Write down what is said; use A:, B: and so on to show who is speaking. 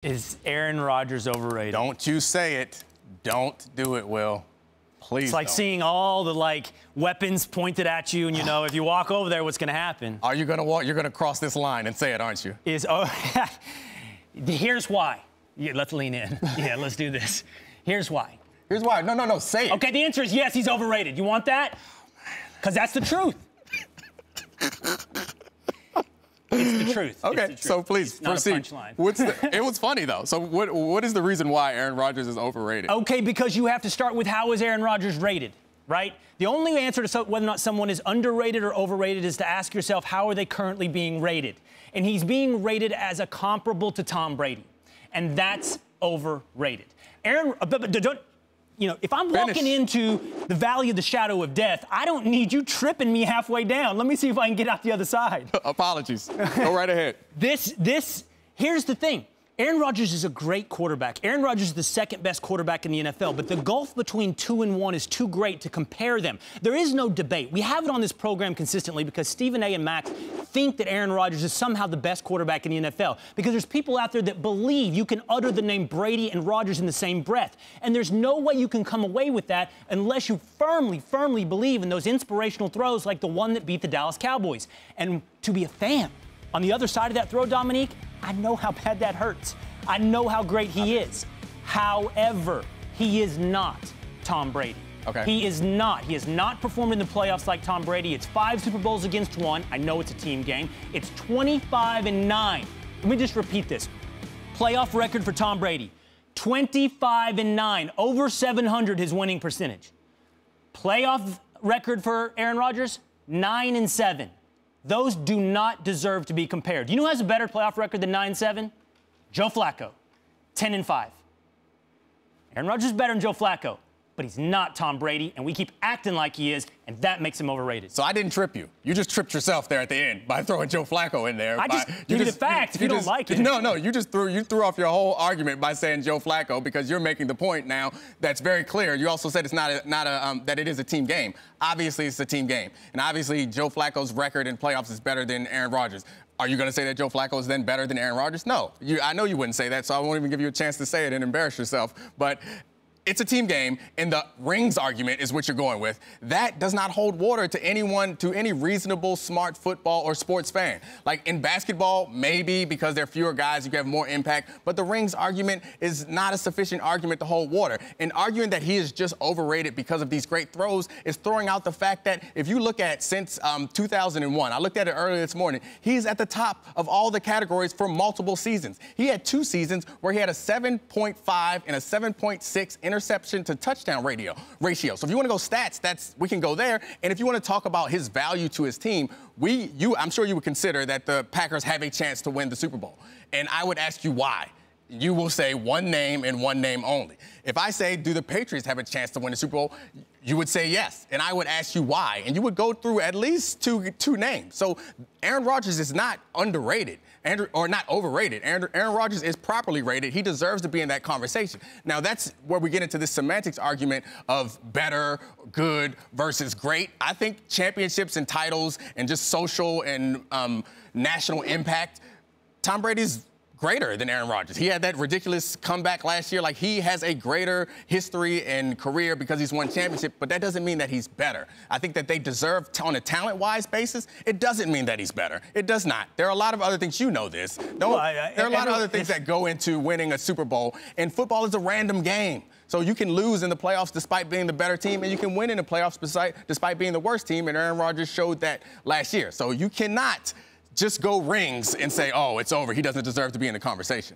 A: Is Aaron Rodgers overrated?
B: Don't you say it. Don't do it, Will. Please
A: It's like
B: don't.
A: seeing all the, weapons pointed at you, and, if you walk over there, what's going to happen?
B: Are you going to walk? You're going to cross this line and say it, aren't you?
A: Here's why. Yeah, let's lean in. Yeah, let's do this. Here's why.
B: Here's why. No, say it.
A: Okay, the answer is yes, he's overrated. You want that? Because that's the truth. It's the truth.
B: Okay,
A: the truth.
B: so please
A: it's not
B: proceed.
A: A punchline.
B: It was funny, though. So what is the reason why Aaron Rodgers is overrated?
A: Okay, because you have to start with how is Aaron Rodgers rated, right? The only answer to whether or not someone is underrated or overrated is to ask yourself, how are they currently being rated? And he's being rated as a comparable to Tom Brady, and that's overrated. If I'm walking into the valley of the shadow of death, I don't need you tripping me halfway down. Let me see if I can get out the other side.
B: Apologies. Go right ahead.
A: Here's the thing. Aaron Rodgers is a great quarterback. Aaron Rodgers is the second best quarterback in the NFL, but the gulf between 2 and 1 is too great to compare them. There is no debate. We have it on this program consistently because Stephen A. and Max think that Aaron Rodgers is somehow the best quarterback in the NFL because there's people out there that believe you can utter the name Brady and Rodgers in the same breath. And there's no way you can come away with that unless you firmly believe in those inspirational throws like the one that beat the Dallas Cowboys. And to be a fan on the other side of that throw, Domonique, I know how bad that hurts. I know how great he is. However, he is not Tom Brady.
B: Okay.
A: He is not. He has not performed in the playoffs like Tom Brady. It's 5 Super Bowls against 1. I know it's a team game. It's 25-9. Let me just repeat this. Playoff record for Tom Brady, 25-9. Over 700 his winning percentage. Playoff record for Aaron Rodgers, 9-7. Those do not deserve to be compared. You know who has a better playoff record than 9-7? Joe Flacco, 10-5. Aaron Rodgers is better than Joe Flacco, but he's not Tom Brady, and we keep acting like he is, and that makes him overrated.
B: So I didn't trip you. You just tripped yourself there at the end by throwing Joe Flacco in there.
A: I just give you the facts if you don't like it.
B: No, you threw off your whole argument by saying Joe Flacco because you're making the point now that's very clear. You also said it's that it is a team game. Obviously, it's a team game, and obviously Joe Flacco's record in playoffs is better than Aaron Rodgers. Are you going to say that Joe Flacco is then better than Aaron Rodgers? No. I know you wouldn't say that, so I won't even give you a chance to say it and embarrass yourself. But it's a team game, and the rings argument is what you're going with. That does not hold water to any reasonable, smart football or sports fan. Like in basketball, maybe because there are fewer guys, you can have more impact, but the rings argument is not a sufficient argument to hold water. And arguing that he is just overrated because of these great throws is throwing out the fact that if you look at since 2001, I looked at it earlier this morning, he's at the top of all the categories for multiple seasons. He had 2 seasons where he had a 7.5 and a 7.6 interception to touchdown ratio. So if you want to go stats, we can go there. And if you want to talk about his value to his team, I'm sure you would consider that the Packers have a chance to win the Super Bowl. And I would ask you why. You will say one name and one name only. If I say, do the Patriots have a chance to win the Super Bowl? You would say yes. And I would ask you why. And you would go through at least two names. So Aaron Rodgers is not underrated or not overrated. Aaron Rodgers is properly rated. He deserves to be in that conversation. Now, that's where we get into this semantics argument of better, good versus great. I think championships and titles and just social and national impact, Tom Brady's greater than Aaron Rodgers. He had that ridiculous comeback last year. Like, he has a greater history and career because he's won championship, but that doesn't mean that he's better. I think that they deserve, on a talent-wise basis, it doesn't mean that he's better. It does not. There are a lot of other things, you know this. There are a lot of other things that go into winning a Super Bowl, and football is a random game. So you can lose in the playoffs despite being the better team, and you can win in the playoffs despite being the worst team, and Aaron Rodgers showed that last year. So you cannot just go rings and say, oh, it's over. He doesn't deserve to be in the conversation.